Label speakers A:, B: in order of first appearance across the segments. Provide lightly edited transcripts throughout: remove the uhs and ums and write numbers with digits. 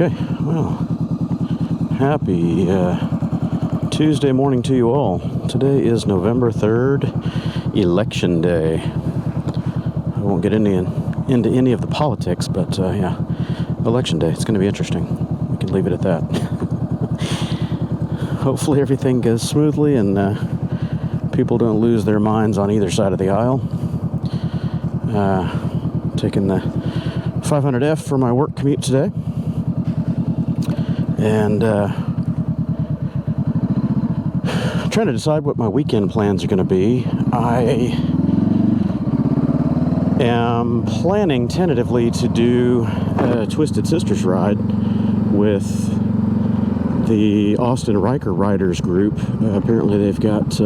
A: Okay, well, happy Tuesday morning to you all. Today is November 3rd, Election Day. I won't get into any of the politics, but yeah, Election Day. It's going to be interesting. We can leave it at that. Hopefully everything goes smoothly and people don't lose their minds on either side of the aisle. Taking the 500F for my work commute today. And trying to decide what my weekend plans are going to be. I am planning tentatively to do a Twisted Sisters ride with the Austin Riker Riders group. Apparently they've got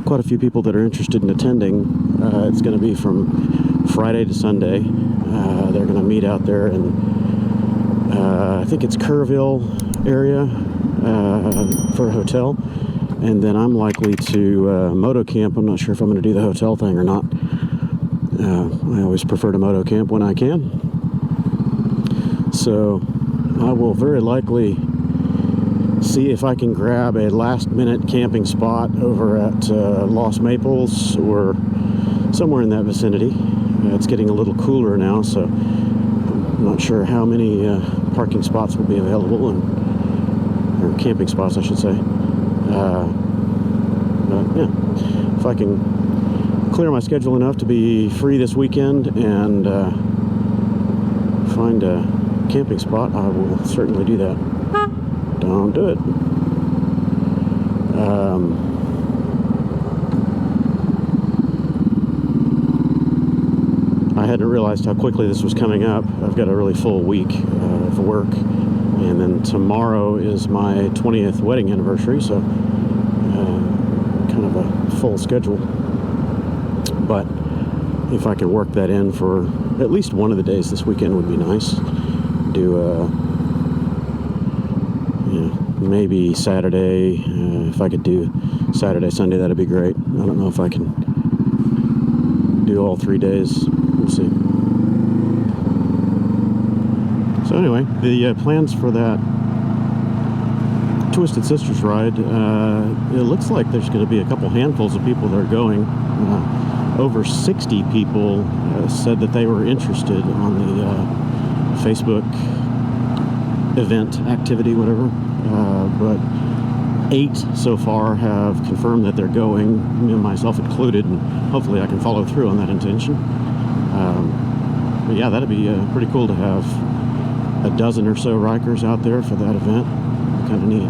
A: quite a few people that are interested in attending. It's going to be from Friday to Sunday. They're going to meet out there in I think it's Kerrville area for a hotel, and then I'm likely to moto camp. I'm not sure if I'm going to do the hotel thing or not. I always prefer to moto camp when I can, so I will very likely see if I can grab a last-minute camping spot over at Los Maples or somewhere in that vicinity. It's getting a little cooler now, so I'm not sure how many parking spots will be available, or camping spots, I should say. But yeah, if I can clear my schedule enough to be free this weekend and find a camping spot, I will certainly do that. Don't do it. I hadn't realized how quickly this was coming up. I've got a really full week of work, and then tomorrow is my 20th wedding anniversary, so kind of a full schedule. But if I could work that in for at least one of the days this weekend would be nice. Do maybe Saturday. If I could do Saturday, Sunday, that'd be great. I don't know if I can do all 3 days. We'll see. So anyway, the plans for that Twisted Sisters ride, it looks like there's going to be a couple handfuls of people that are going. Over 60 people said that they were interested on the Facebook event activity, whatever. But 8 so far have confirmed that they're going, myself included, and hopefully I can follow through on that intention. But yeah, that'd be pretty cool to have a dozen or so Rikers out there for that event. Kind of neat.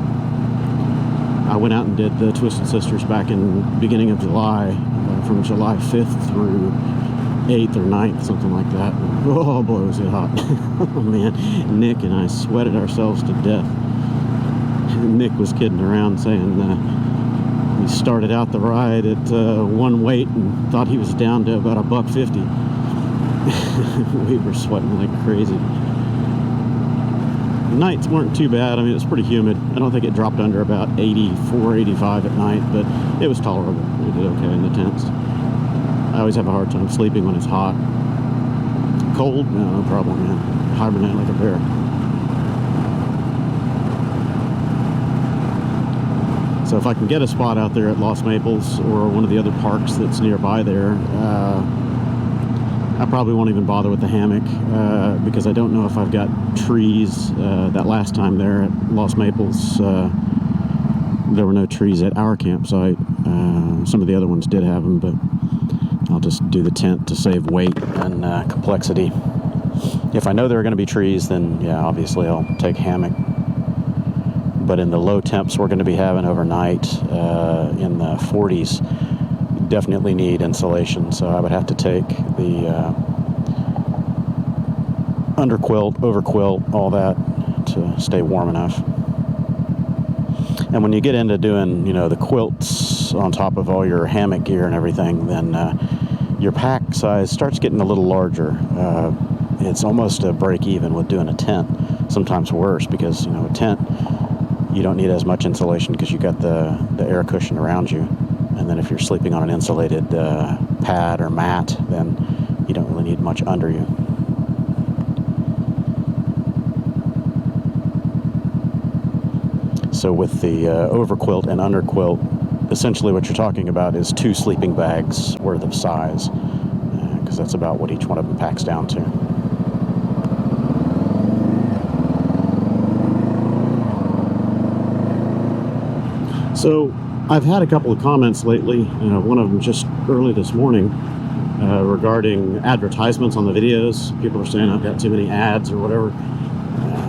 A: I went out and did the Twisted Sisters back in the beginning of July, from July 5th through 8th or 9th, something like that. Oh boy, was it hot. Oh man, Nick and I sweated ourselves to death. Nick was kidding around saying he started out the ride at one weight and thought he was down to about $1.50. We were sweating like crazy. The nights weren't too bad. I mean, it was pretty humid. I don't think it dropped under about 84, 85 at night, but it was tolerable. We did okay in the tents. I always have a hard time sleeping when it's hot. Cold? No problem, man. Hibernate like a bear. So if I can get a spot out there at Los Maples or one of the other parks that's nearby there, I probably won't even bother with the hammock because I don't know if I've got trees. That last time there at Los Maples, there were no trees at our campsite. Some of the other ones did have them, but I'll just do the tent to save weight and complexity. If I know there are going to be trees, then yeah, obviously I'll take hammock. But in the low temps we're going to be having overnight, in the 40s, definitely need insulation. So I would have to take the underquilt, overquilt, all that to stay warm enough. And when you get into doing, the quilts on top of all your hammock gear and everything, then your pack size starts getting a little larger. It's almost a break even with doing a tent, sometimes worse, because a tent, you don't need as much insulation because you got the air cushion around you. And then if you're sleeping on an insulated pad or mat, then you don't really need much under you. So with the overquilt and underquilt, essentially what you're talking about is 2 sleeping bags worth of size, because that's about what each one of them packs down to. So I've had a couple of comments lately, one of them just early this morning, regarding advertisements on the videos. People are saying I've got too many ads or whatever.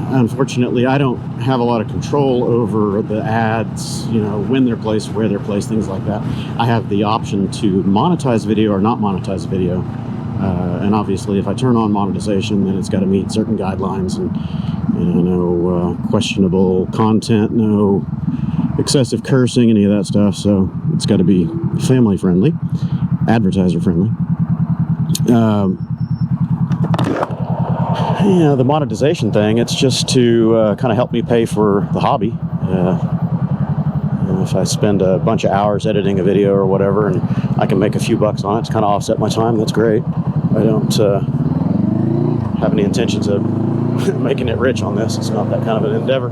A: Unfortunately, I don't have a lot of control over the ads, when they're placed, where they're placed, things like that. I have the option to monetize video or not monetize video. And obviously, if I turn on monetization, then it's got to meet certain guidelines and no questionable content, no excessive cursing, any of that stuff. So it's got to be family friendly, advertiser friendly. The monetization thing, it's just to kind of help me pay for the hobby. If I spend a bunch of hours editing a video or whatever and I can make a few bucks on it to kind of offset my time, that's great. I don't have any intentions of making it rich on this. It's not that kind of an endeavor.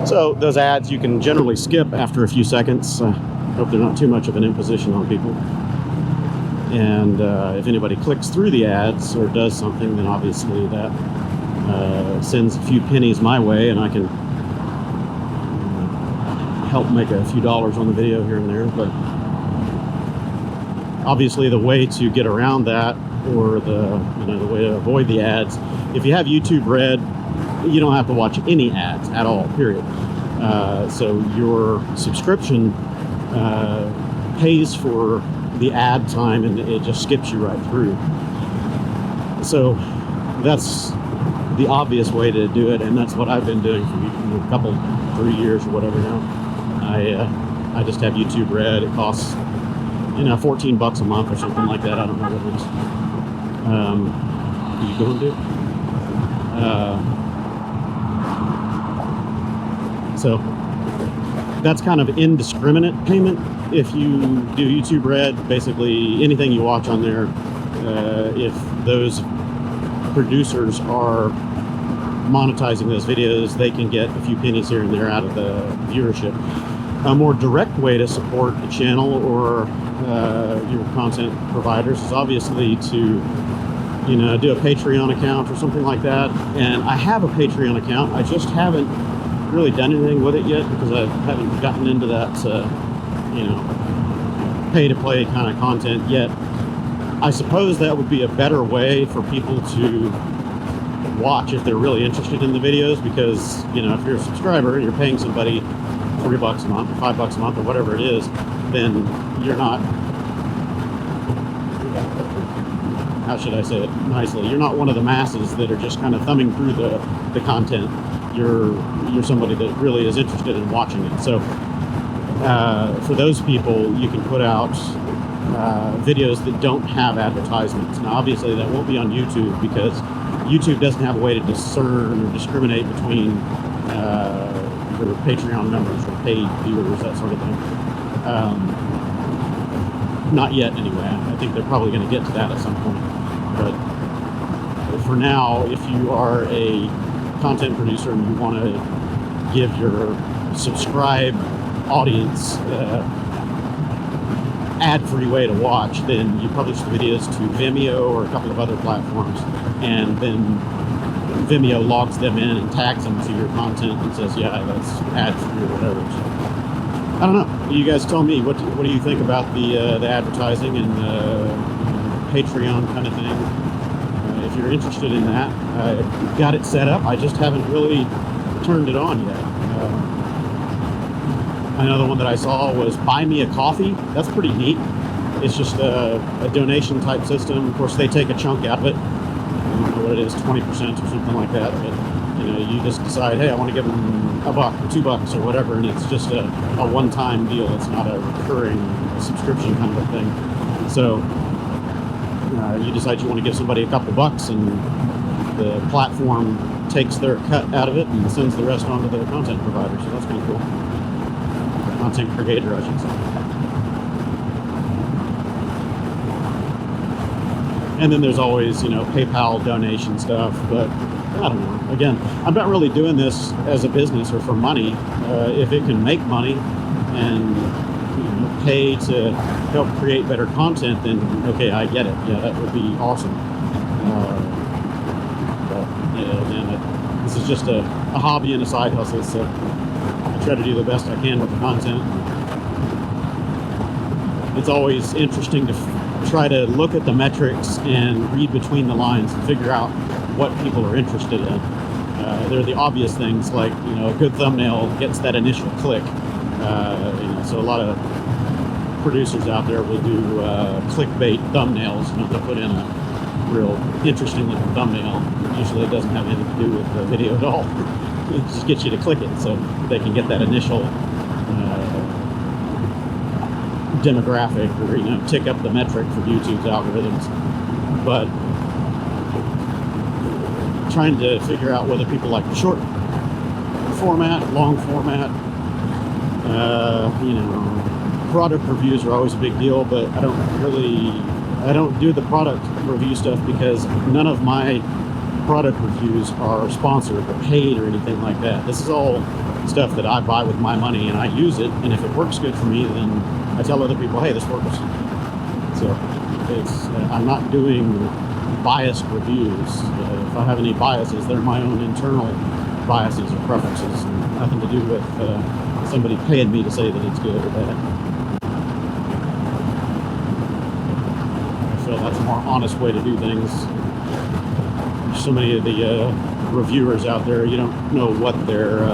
A: So those ads you can generally skip after a few seconds. Hope they're not too much of an imposition on people. And if anybody clicks through the ads or does something, then obviously that sends a few pennies my way, and I can help make a few dollars on the video here and there. But obviously the way to get around that, or the way to avoid the ads, if you have YouTube Red, you don't have to watch any ads at all, period. So your subscription pays for the ad time, and it just skips you right through. So that's the obvious way to do it, and that's what I've been doing for a couple, 3 years or whatever now. I just have YouTube Red. It costs $14 a month or something like that. I don't know what it is. You going to do? So that's kind of indiscriminate payment. If you do YouTube Red, basically anything you watch on there, if those producers are monetizing those videos, they can get a few pennies here and there out of the viewership. A more direct way to support the channel or your content providers is obviously to do a Patreon account or something like that. And I have a Patreon account. I just haven't really done anything with it yet because I haven't gotten into that pay-to-play kind of content yet. I suppose that would be a better way for people to watch if they're really interested in the videos, because if you're a subscriber and you're paying somebody $3 a month or $5 a month or whatever it is, then you're not, how should I say it nicely, you're not one of the masses that are just kind of thumbing through the content. You're somebody that really is interested in watching it. So for those people, you can put out videos that don't have advertisements. Now obviously that won't be on YouTube, because YouTube doesn't have a way to discern or discriminate between your Patreon members or paid viewers, that sort of thing. Not yet anyway. I think they're probably going to get to that at some point. But for now, if you are a content producer and you want to give your subscribed audience ad-free way to watch, then you publish the videos to Vimeo or a couple of other platforms, and then Vimeo logs them in and tags them to your content and says, yeah, that's ad-free or whatever. So, I don't know. You guys tell me, what do you think about the advertising and Patreon kind of thing? If you're interested in that, I've got it set up. I just haven't really turned it on yet. Another one that I saw was Buy Me a Coffee. That's pretty neat. It's just a donation type system. Of course, they take a chunk out of it. I don't know what it is, 20% or something like that. But you just decide, hey, I want to give them $1 or $2 or whatever, and it's just a one-time deal. It's not a recurring subscription kind of a thing. So you decide you want to give somebody a couple bucks, and the platform takes their cut out of it and sends the rest on to the content provider. So that's kind of cool. Content creator, I should say. And then there's always, you know, PayPal donation stuff. But I don't know. Again, I'm not really doing this as a business or for money. If it can make money and, you know, pay to help create better content, then okay, I get it. Yeah, that would be awesome. But yeah, man, this is just a hobby and a side hustle, so I try to do the best I can with the content. It's always interesting to try to look at the metrics and read between the lines and figure out what people are interested in. They're the obvious things, like, you know, a good thumbnail gets that initial click. You know, so a lot of producers out there will do clickbait thumbnails. You know, they'll put in a real interesting looking thumbnail. Usually it doesn't have anything to do with the video at all. It just gets you to click it so they can get that initial demographic, or, you know, tick up the metric for YouTube's algorithms. But trying to figure out whether people like the short format, long format, you know, product reviews are always a big deal, but I don't do the product review stuff because none of my product reviews are sponsored or paid or anything like that. This is all stuff that I buy with my money and I use it, and if it works good for me, then I tell other people, hey, this works. So it's I'm not doing biased reviews. If I have any biases, they're my own internal biases or preferences, and nothing to do with somebody paying me to say that it's good or bad. I feel that's a more honest way to do things. So many of the reviewers out there, you don't know what their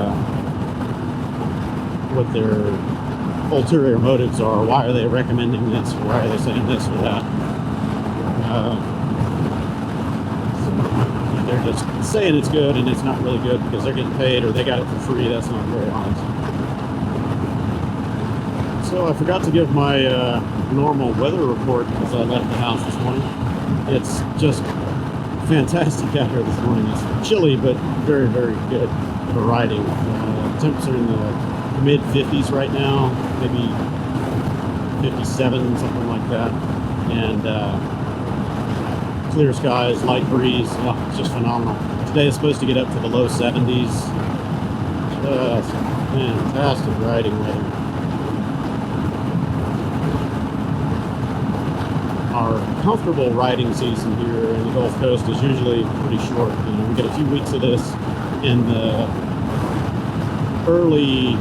A: ulterior motives are. Why are they recommending this? Why are they saying this or that? So they're just saying it's good and it's not really good because they're getting paid or they got it for free. That's not very honest. So I forgot to give my normal weather report as I left the house this morning. It's just fantastic out here this morning. It's chilly, but very, very good for riding. Temps are in the mid 50s right now, maybe 57, something like that. And clear skies, light breeze. Oh, it's just phenomenal. Today is supposed to get up to the low 70s. Just fantastic riding weather. Our comfortable riding season here in the Gulf Coast is usually pretty short. You know, we get a few weeks of this in the early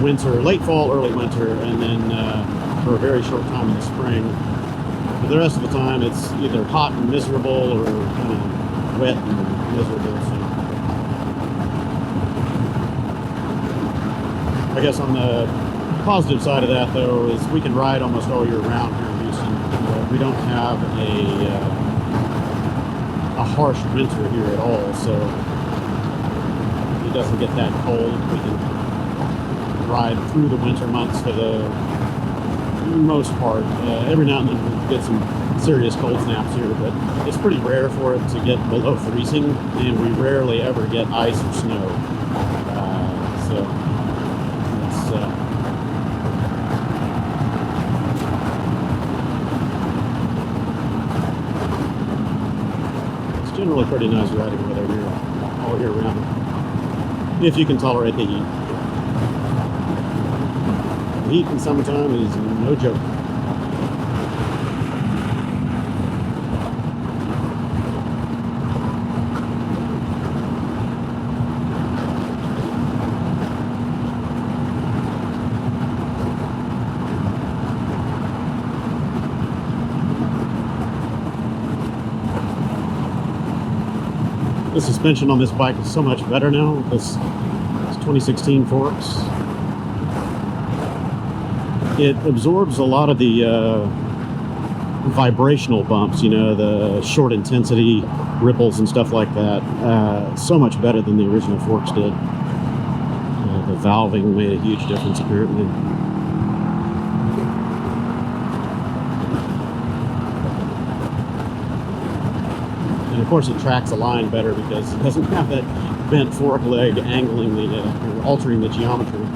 A: winter, late fall, early winter, and then for a very short time in the spring. For the rest of the time, it's either hot and miserable or kind of wet and miserable. So I guess on the positive side of that, though, is we can ride almost all year round here in Houston. We don't have a harsh winter here at all, so it doesn't get that cold. We can ride through the winter months for the most part. Every now and then we get some serious cold snaps here, but it's pretty rare for it to get below freezing, and we rarely ever get ice or snow. So it's generally pretty nice riding weather here all year round, if you can tolerate the heat. The heat in summertime is no joke. The suspension on this bike is so much better now. This 2016 forks. It absorbs a lot of the vibrational bumps, you know, the short intensity ripples and stuff like that. So much better than the original forks did. The valving made a huge difference apparently. And of course it tracks a line better because it doesn't have that bent fork leg angling the, or altering the geometry.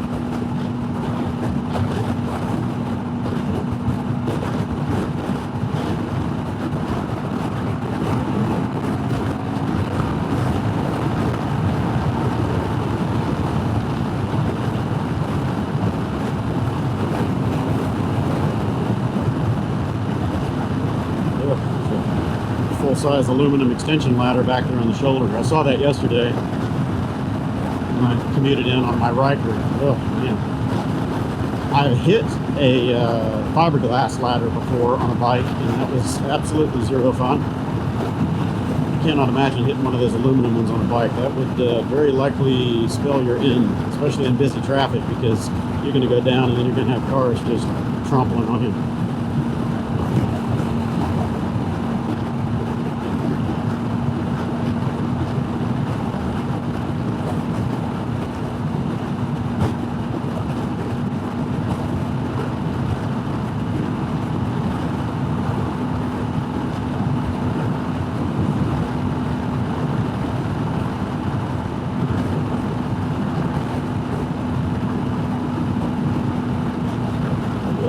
A: full-size aluminum extension ladder back there on the shoulder. I saw that yesterday when I commuted in on my Riker. Oh man, I've hit a fiberglass ladder before on a bike, and that was absolutely zero fun. I cannot imagine hitting one of those aluminum ones on a bike. That would very likely spell your end, especially in busy traffic, because you're going to go down and then you're going to have cars just trampling on you.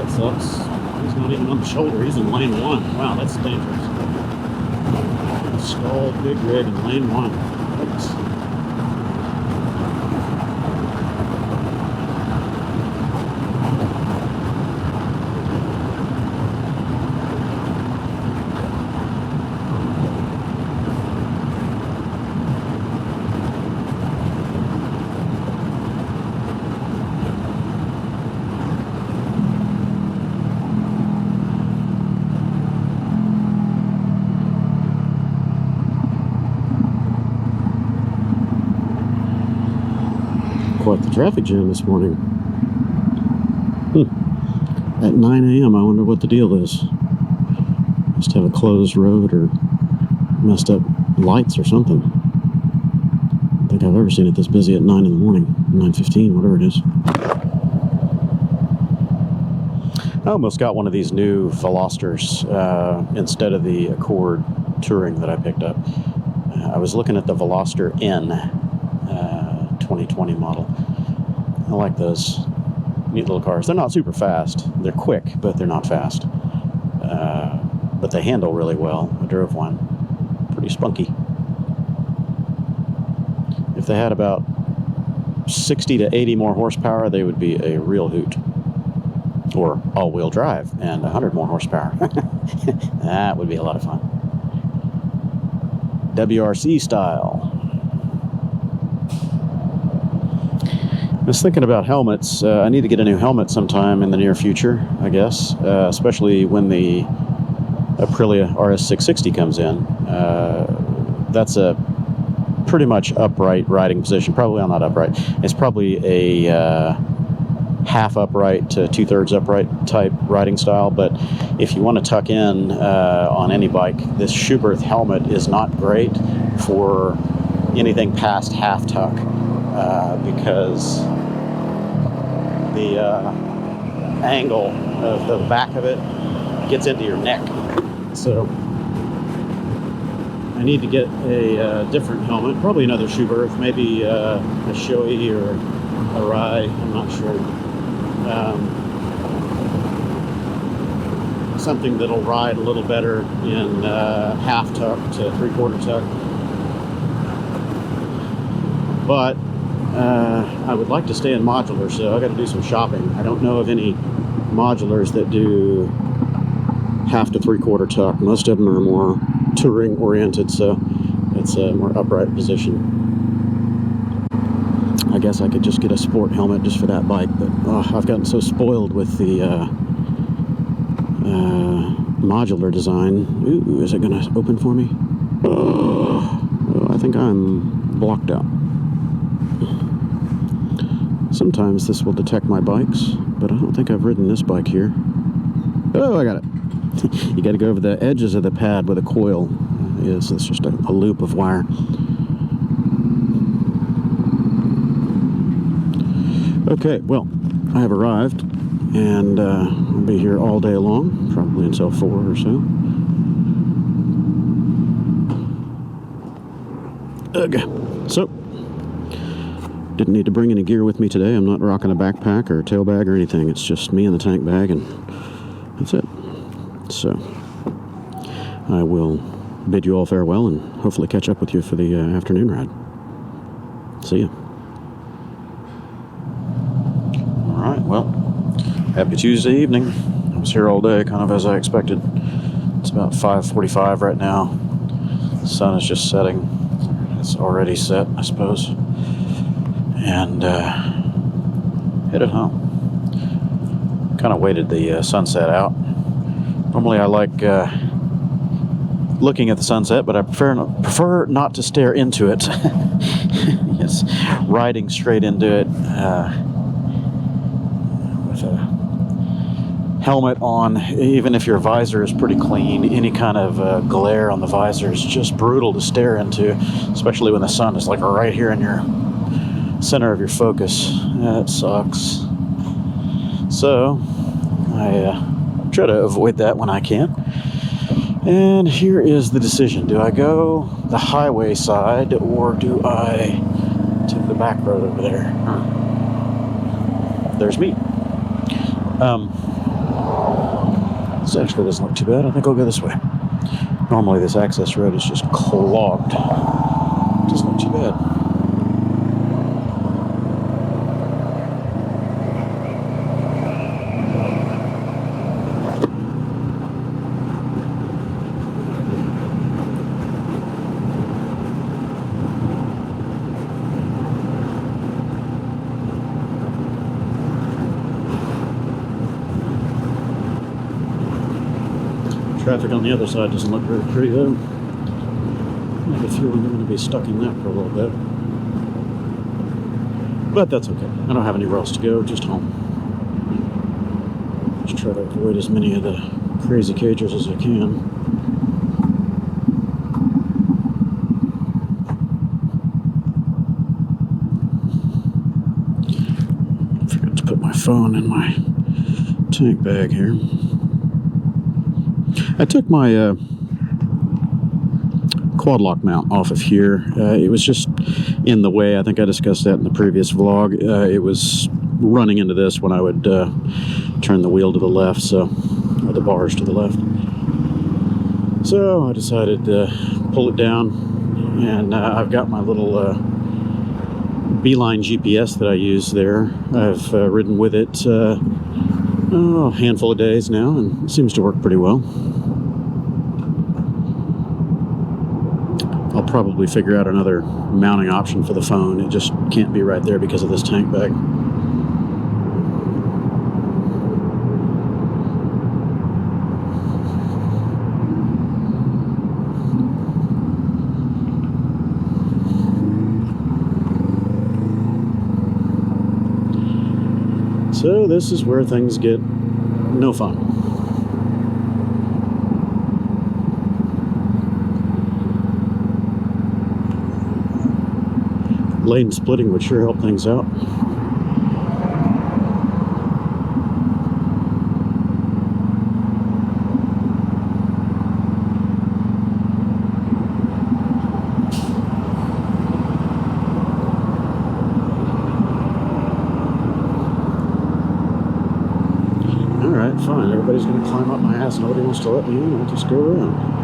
A: Sucks. He's not even on the shoulder. He's in lane 1. Wow, that's dangerous. Stalled big rig in lane 1. Oops. Quite the traffic jam this morning. At 9 a.m. I wonder what the deal is. Must have a closed road or messed up lights or something. I don't think I've ever seen it this busy at 9 in the morning. 9:15, whatever it is. I almost got one of these new Velosters instead of the Accord Touring that I picked up. I was looking at the Veloster N 2020 model. I like those neat little cars. They're not super fast. They're quick, but they're not fast. But they handle really well. I drove one. Pretty spunky. If they had about 60 to 80 more horsepower, they would be a real hoot. Or all-wheel drive and 100 more horsepower. That would be a lot of fun. WRC style. I was thinking about helmets. I need to get a new helmet sometime in the near future, I guess, especially when the Aprilia RS660 comes in. That's a pretty much upright riding position. Probably not upright. It's probably a half upright to 2/3 upright type riding style, but if you want to tuck in on any bike, this Schuberth helmet is not great for anything past half tuck because the angle of the back of it gets into your neck. So I need to get a different helmet, probably another Schuberth, maybe a Shoei or a Rai, I'm not sure. Something that'll ride a little better in half tuck to 3/4 tuck. But I would like to stay in modular, so I got to do some shopping. I don't know of any modulars that do half to 3/4 tuck. Most of them are more touring oriented, so it's a more upright position. I guess I could just get a sport helmet just for that bike, but I've gotten so spoiled with the modular design. Ooh, is it going to open for me? I think I'm blocked out. Sometimes this will detect my bikes, but I don't think I've ridden this bike here. Oh, I got it. You got to go over the edges of the pad where the coil is. It's just a loop of wire. Okay, well, I have arrived, and I'll be here all day long, probably until 4 or so. Okay, so didn't need to bring any gear with me today. I'm not rocking a backpack or a tail bag or anything. It's just me and the tank bag, and that's it. So I will bid you all farewell and hopefully catch up with you for the afternoon ride. See ya. All right, well, happy Tuesday evening. I was here all day, kind of as I expected. It's about 5:45 right now. sun is just setting. It's already set, I suppose. And headed home. Kind of waited the sunset out. Normally I like looking at the sunset, but I prefer not to stare into it. Yes, riding straight into it with a helmet on, even if your visor is pretty clean, any kind of glare on the visor is just brutal to stare into, especially when the sun is like right here in your center of your focus. That sucks. So I try to avoid that when I can. And here is the decision. Do I go the highway side or do I take the back road over there? There's me. This actually doesn't look too bad. I think I'll go this way. Normally this access road is just clogged. Doesn't look too bad. Traffic on the other side doesn't look very pretty though. I have a feeling I'm going to be stuck in that for a little bit. But that's okay. I don't have anywhere else to go, just home. Just try to avoid as many of the crazy cagers as I can. I forgot to put my phone in my tank bag here. I took my quad lock mount off of here. It was just in the way. I think I discussed that in the previous vlog. It was running into this when I would turn the wheel to the left, or the bars to the left. So I decided to pull it down, and I've got my little Beeline GPS that I use there. I've ridden with it a handful of days now, and it seems to work pretty well. I'll probably figure out another mounting option for the phone. It just can't be right there because of this tank bag. So this is where things get no fun. Lane splitting would sure help things out. Alright, fine. Everybody's going to climb up my ass. Nobody wants to let me in. I'll just go around.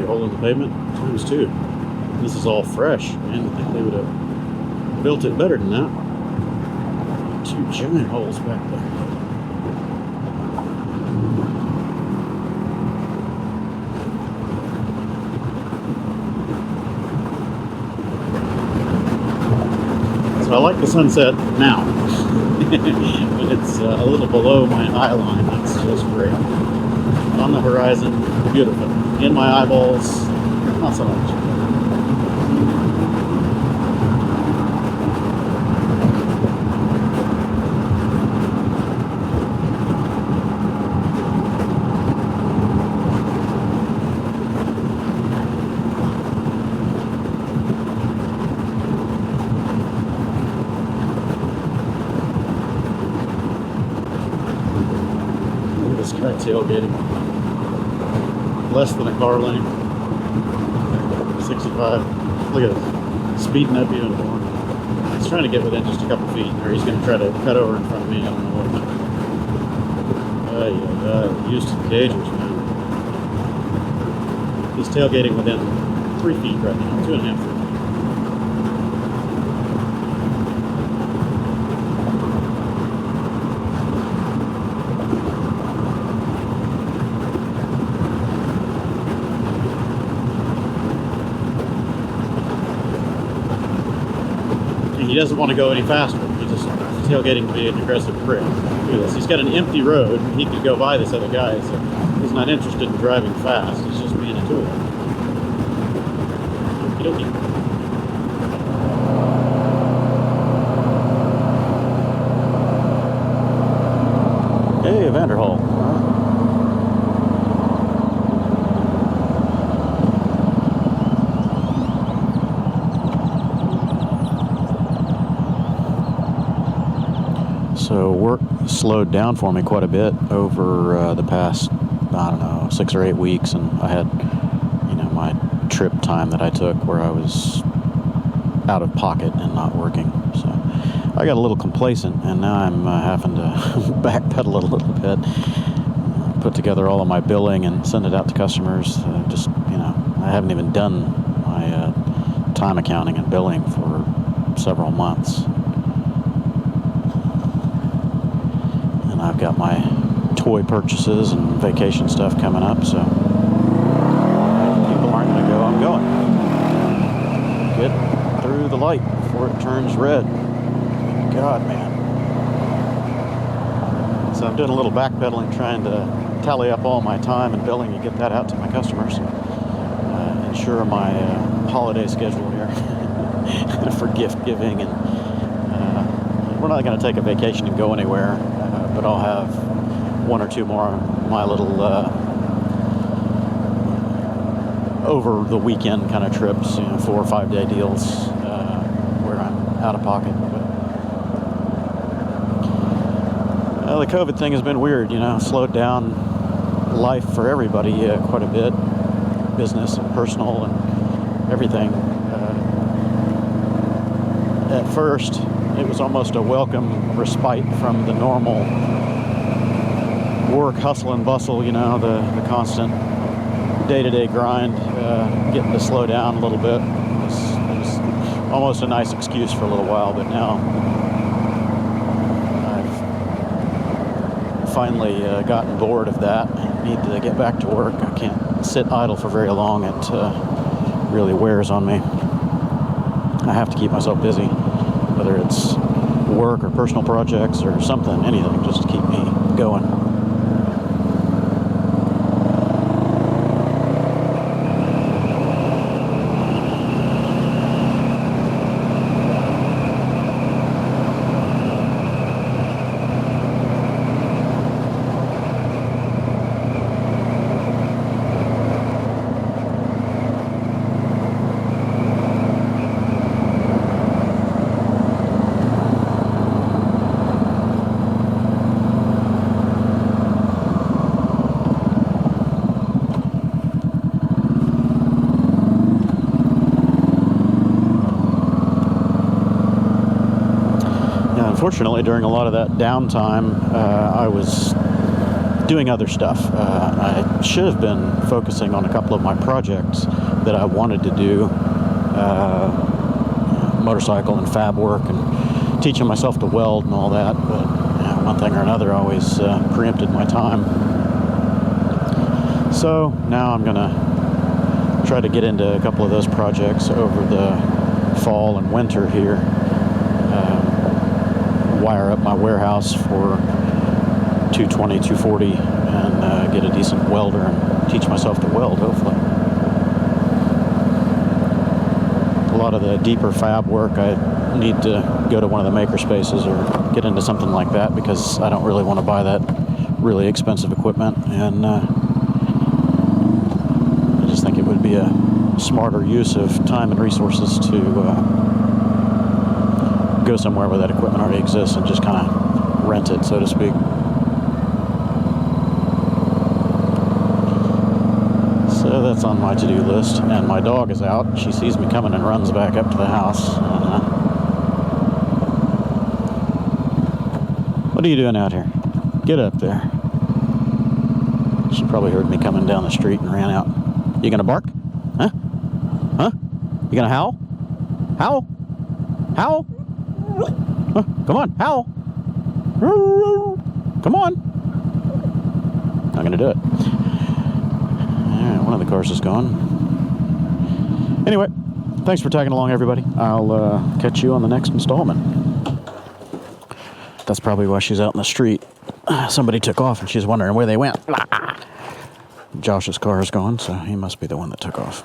A: Hole in the pavement times two. This is all fresh, man. I think they would have built it better than that. Two giant holes back there. So I like the sunset now. When it's a little below my eye line, that's just great. On the horizon, beautiful. In my eyeballs, not so much. this guy tailgating. Less than a car length. 65. Look at this. Speeding up even more. He's trying to get within just a couple feet, or he's going to try to cut over in front of me. I don't know what. Houston Cagers, man. He's tailgating within 3 feet right now, 2.5 feet. He doesn't want to go any faster. He's just tailgating to be an aggressive prick. Look at this. He's got an empty road. He could go by this other guy, so he's not interested in driving fast. He's just being a tool. Okie dokie. Hey, Vanderhall. So work slowed down for me quite a bit over the past, I don't know, 6 or 8 weeks, and I had, my trip time that I took where I was out of pocket and not working. So I got a little complacent, and now I'm having to backpedal a little bit, put together all of my billing and send it out to customers. I haven't even done my time accounting and billing for several months. And I've got my toy purchases and vacation stuff coming up, so people aren't going to go, I'm going. Get through the light before it turns red. God, man. So I'm doing a little backpedaling, trying to tally up all my time and billing and get that out to my customers. Ensure my holiday schedule here for gift giving. And we're not going to take a vacation and go anywhere. But I'll have 1 or 2 more of my little over the weekend kind of trips, 4 or 5 day deals where I'm out of pocket. But the COVID thing has been weird, slowed down life for everybody quite a bit, business and personal and everything. At first, it was almost a welcome respite from the normal work, hustle and bustle, the constant day-to-day grind, getting to slow down a little bit. It was almost a nice excuse for a little while, but now I've finally gotten bored of that and need to get back to work. I can't sit idle for very long. It really wears on me. I have to keep myself busy, whether it's work or personal projects or something, anything, just to keep me going. Unfortunately, during a lot of that downtime, I was doing other stuff. I should have been focusing on a couple of my projects that I wanted to do, motorcycle and fab work and teaching myself to weld and all that, but one thing or another always preempted my time. So now I'm going to try to get into a couple of those projects over the fall and winter here. Wire up my warehouse for 220, 240 and get a decent welder and teach myself to weld, hopefully. A lot of the deeper fab work, I need to go to one of the maker spaces or get into something like that because I don't really want to buy that really expensive equipment, and I just think it would be a smarter use of time and resources to go somewhere where that equipment already exists and just kind of rent it, so to speak. that's on my to-do list. And my dog is out. She sees me coming and runs back up to the house. What are you doing out here? Get up there. She probably heard me coming down the street and ran out. You gonna bark? Huh? Huh? You gonna howl? Howl? Howl? Huh? Come on, howl. Come on. Not gonna do it. Alright, one of the cars is gone. Anyway, thanks for tagging along, everybody. I'll catch you on the next installment. That's probably why she's out in the street. Somebody took off and she's wondering where they went. Josh's car is gone, so he must be the one that took off.